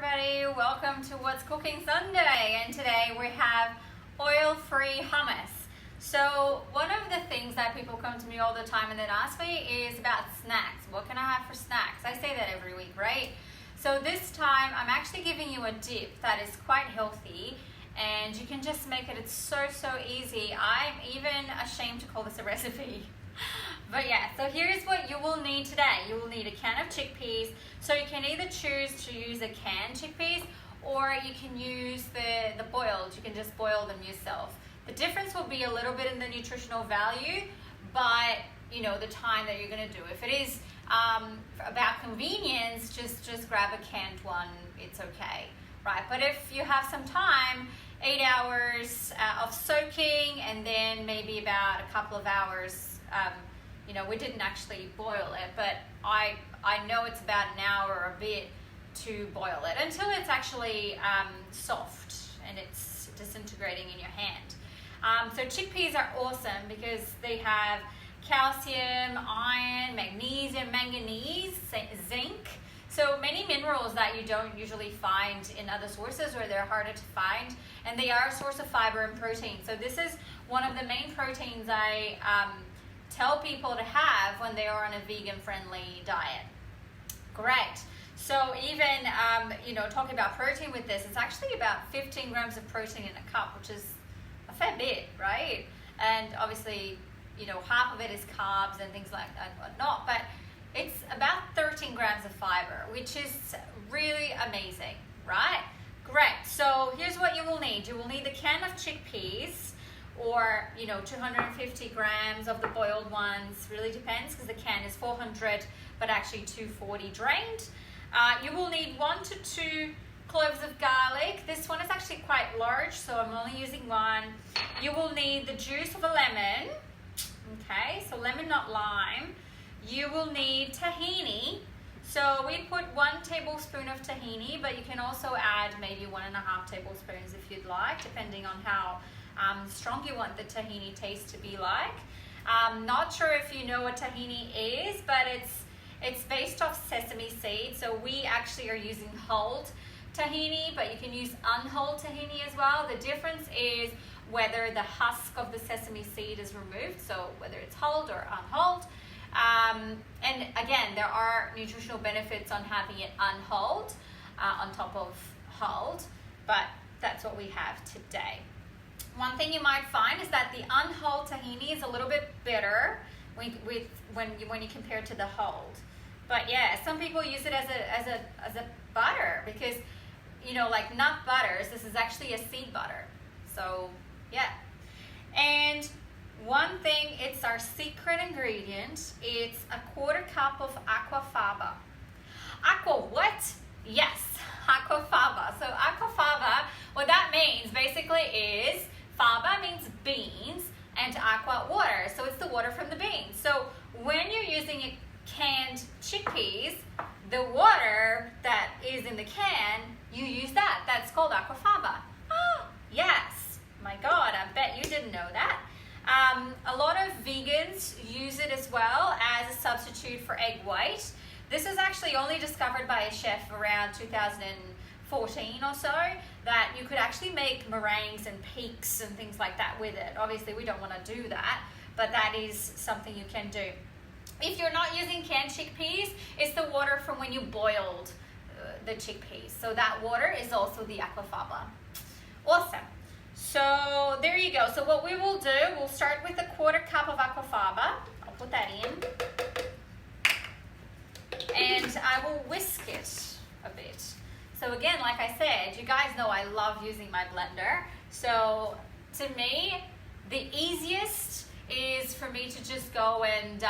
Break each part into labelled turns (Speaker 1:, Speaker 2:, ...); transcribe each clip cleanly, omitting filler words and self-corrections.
Speaker 1: everybody, welcome to What's Cooking Sunday, and today we have oil-free hummus. So one of the things that people come to me all the time and then ask me is about snacks. What can I have for snacks? I say that every week, right? So this time I'm actually giving you a dip that is quite healthy and you can just make it. It's so easy. I'm even ashamed to call this a recipe. But yeah, so here's what you will need today. You will need a can of chickpeas. So you can either choose to use a canned chickpeas or you can use the boiled. You can just boil them yourself. The difference will be a little bit in the nutritional value, but you know, the time that you're gonna do. If it is about convenience, just grab a canned one, it's okay, right? But if you have some time, 8 hours of soaking and then maybe about a couple of hours, you know, we didn't actually boil it, but I know it's about an hour or a bit to boil it until it's actually soft and it's disintegrating in your hand. So chickpeas are awesome because they have calcium, iron, magnesium, manganese, zinc. So many minerals that you don't usually find in other sources or they're harder to find, and they are a source of fiber and protein. So this is one of the main proteins I tell people to have when they are on a vegan-friendly diet. Great. So even, you know, talking about protein with this, it's actually about 15 grams of protein in a cup, which is a fair bit, right? And obviously, you know, half of it is carbs and things like that, whatnot, but it's about 13 grams of fiber, which is really amazing, right? Great. So here's what you will need. You will need the can of chickpeas, or, you know, 250 grams of the boiled ones. Really depends because the can is 400, but actually 240 drained. You will need 1 to 2 cloves of garlic. This one is actually quite large, so I'm only using one. You will need the juice of a lemon. Okay, so lemon, not lime. You will need tahini. So we put 1 tablespoon of tahini, but you can also add maybe 1.5 tablespoons if you'd like, depending on how strong you want the tahini taste to be like. Not sure if you know what tahini is, but it's based off sesame seeds. So we actually are using hulled tahini, but you can use unhulled tahini as well. The difference is whether the husk of the sesame seed is removed, so whether it's hulled or unhulled. And again, there are nutritional benefits on having it unhulled on top of hulled, but that's what we have today. One thing you might find is that the unhulled tahini is a little bit bitter when you compare it to the hulled. But yeah, some people use it as a butter because, you know, like nut butters, this is actually a seed butter. So yeah. And one thing, it's our secret ingredient. It's a 1/4 cup of aquafaba. Aqua what? Yes, aquafaba. So aquafaba, what that means basically is, faba means beans and aqua water. So it's the water from the beans. So when you're using a canned chickpeas, the water that is in the can, you use that. That's called aquafaba. Oh, yes. My God, I bet you didn't know that. A lot of vegans use it as well as a substitute for egg white. This is actually only discovered by a chef around 2014 or so, that you could actually make meringues and peaks and things like that with it. Obviously, we don't want to do that, but that is something you can do. If you're not using canned chickpeas, it's the water from when you boiled the chickpeas. So that water is also the aquafaba. Awesome. So there you go. So what we will do, we'll start with a 1/4 cup of aquafaba. I'll put that in. And I will whisk it a bit. So again, like I said, you guys know I love using my blender. So to me, the easiest is for me to just go and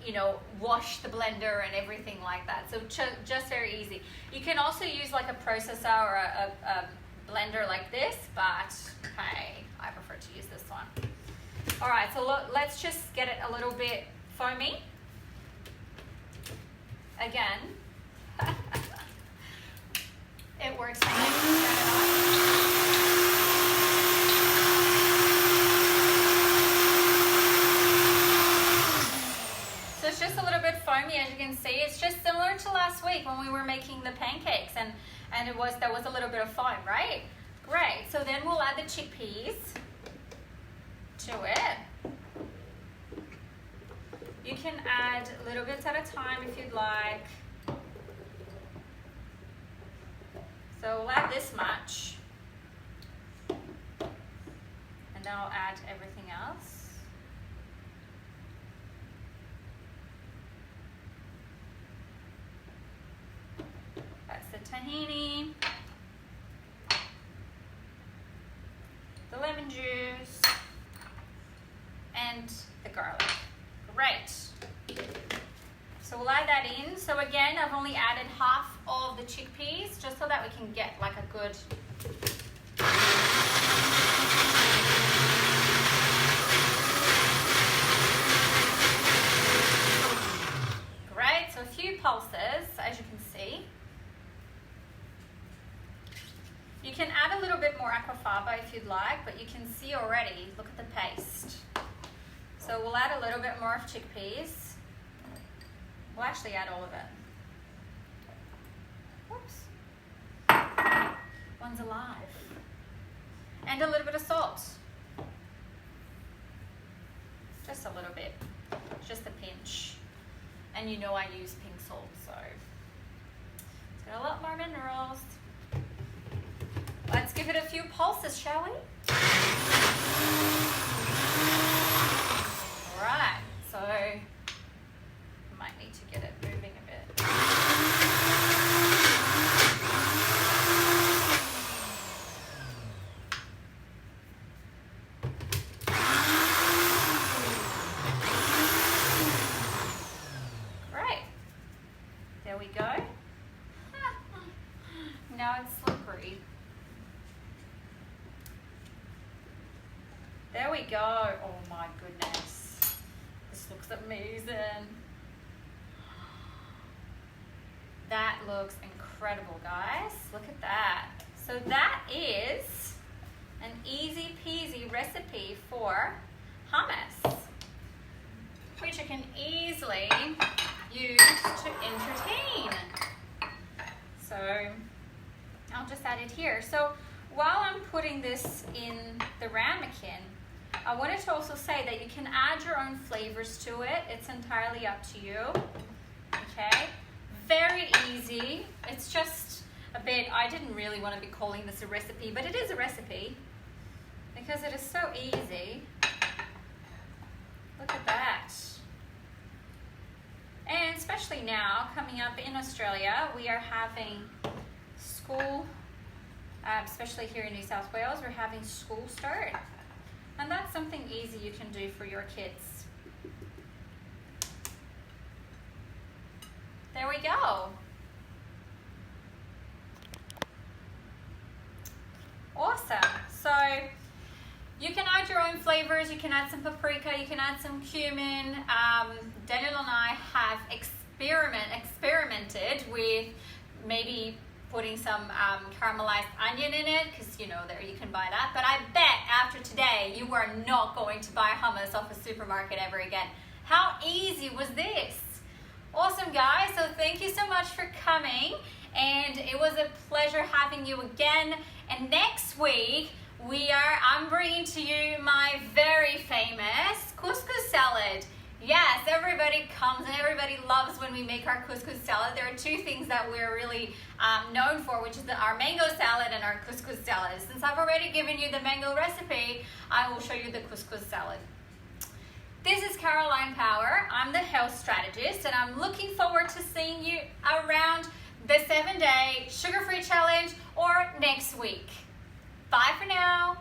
Speaker 1: you know, wash the blender and everything like that. So just very easy. You can also use like a processor or a blender like this, but hey, I prefer to use this one. All right, so let's just get it a little bit foamy. Again, it works for me. So it's just a little bit foamy, as you can see. It's just similar similar to last week when we were making the pancakes and there was a little bit of foam, right? Great. So then we'll add the chickpeas to it. You can add little bits at a time if you'd like. So we'll add this much. And then I'll add everything else. That's the tahini, the lemon juice, and the garlic. Great. So we'll add that in. So again, I've only added half of the chickpeas just so that we can get like a good great. So a few pulses, as you can see. You can add a little bit more aquafaba if you'd like, but you can see already, look at the paste. So we'll add a little bit more of chickpeas. We'll actually add all of it. Whoops. One's alive. And a little bit of salt. Just a little bit, just a pinch. And you know I use pink salt, so it's got a lot more minerals. Let's give it a few pulses, shall we? All right, so might need to get it moving a bit. Great. There we go. Now it's slippery. There we go. Oh my goodness. This looks amazing. That looks incredible, guys. Look at that. So that is an easy peasy recipe for hummus, which you can easily use to entertain. So I'll just add it here. So while I'm putting this in the ramekin, I wanted to also say that you can add your own flavors to it. It's entirely up to you. Okay? Very easy. It's just a bit, I didn't really want to be calling this a recipe, but it is a recipe because it is so easy. Look at that. And especially now, coming up in Australia, we are having school, especially here in New South Wales, we're having school start. And that's something easy you can do for your kids. There we go. Awesome. So you can add your own flavors. You can add some paprika. You can add some cumin. Daniel and I have experimented with maybe putting some caramelized onion in it, because you know there you can buy that. But I bet after today you are not going to buy hummus off a supermarket ever again. How easy was this? Awesome, guys. So thank you so much for coming, and it was a pleasure having you again. And next week I'm bringing to you my very famous couscous salad. Yes, everybody comes and everybody loves when we make our couscous salad. There are two things that we're really known for, which is our mango salad and our couscous salad. Since I've already given you the mango recipe, I will show you the couscous salad. This is Caroline Power. I'm the Health Strategist, and I'm looking forward to seeing you around the 7-day sugar-free challenge or next week. Bye for now.